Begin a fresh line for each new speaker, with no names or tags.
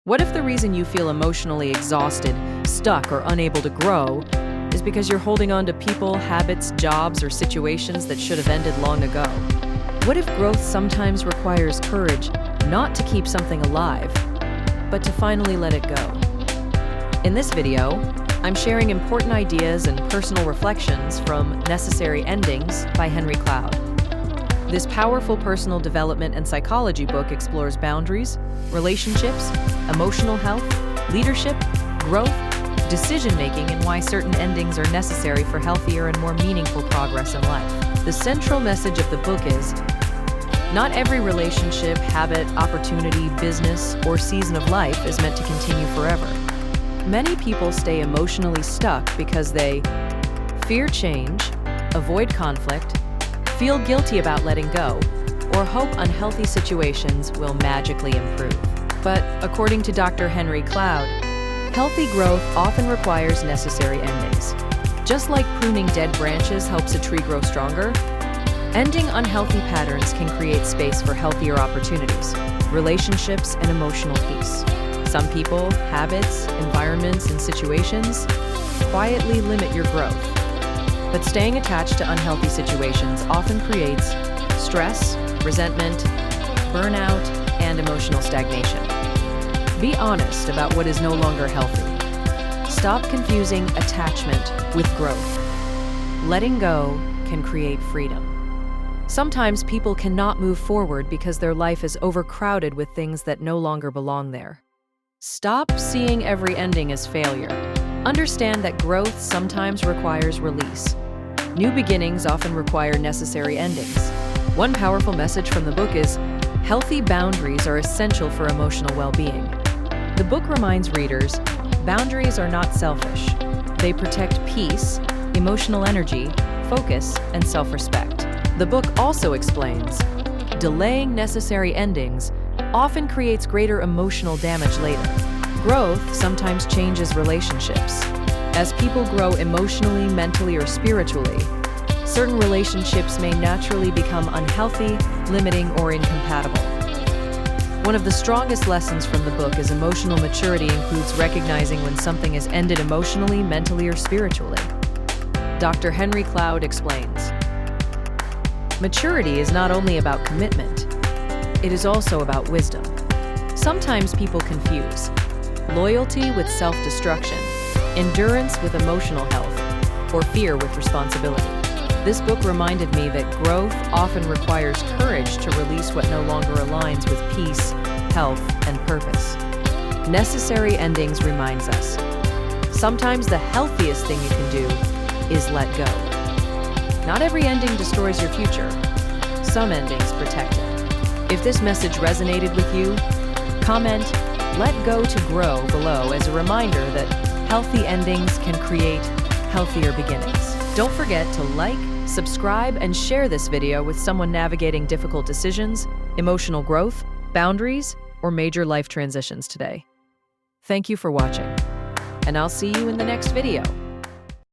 What if the reason you feel emotionally exhausted, stuck, or unable to grow is because you're holding on to people, habits, jobs, or situations that should have ended long ago? What if growth sometimes requires courage not to keep something alive, but to finally let it go? In this video, I'm sharing important ideas and personal reflections from Necessary Endings by Henry Cloud. This powerful personal development and psychology book explores boundaries, relationships, emotional health, leadership, growth, decision-making, and why certain endings are necessary for healthier and more meaningful progress in life. The central message of the book is, not every relationship, habit, opportunity, business, or season of life is meant to continue forever. Many people stay emotionally stuck because they fear change, avoid conflict, feel guilty about letting go, or hope unhealthy situations will magically improve. But according to Dr. Henry Cloud, healthy growth often requires necessary endings. Just like pruning dead branches helps a tree grow stronger, ending unhealthy patterns can create space for healthier opportunities, relationships, and emotional peace. Some people, habits, environments, and situations quietly limit your growth. But staying attached to unhealthy situations often creates stress, resentment, burnout, and emotional stagnation. Be honest about what is no longer healthy. Stop confusing attachment with growth. Letting go can create freedom. Sometimes people cannot move forward because their life is overcrowded with things that no longer belong there. Stop seeing every ending as failure. Understand that growth sometimes requires release. New beginnings often require necessary endings. One powerful message from the book is, healthy boundaries are essential for emotional well-being. The book reminds readers, boundaries are not selfish. They protect peace, emotional energy, focus, and self-respect. The book also explains, delaying necessary endings often creates greater emotional damage later. Growth sometimes changes relationships. As people grow emotionally, mentally, or spiritually, certain relationships may naturally become unhealthy, limiting, or incompatible. One of the strongest lessons from the book is emotional maturity includes recognizing when something is ended emotionally, mentally, or spiritually. Dr. Henry Cloud explains, maturity is not only about commitment, it is also about wisdom. Sometimes people confuse loyalty with self-destruction, endurance with emotional health, or fear with responsibility. This book reminded me that growth often requires courage to release what no longer aligns with peace, health, and purpose. Necessary endings reminds us, sometimes the healthiest thing you can do is let go. Not every ending destroys your future. Some endings protect it. If this message resonated with you, comment, "Let go to grow" below as a reminder that healthy endings can create healthier beginnings. Don't forget to like, subscribe, and share this video with someone navigating difficult decisions, emotional growth, boundaries, or major life transitions today. Thank you for watching, and I'll see you in the next video.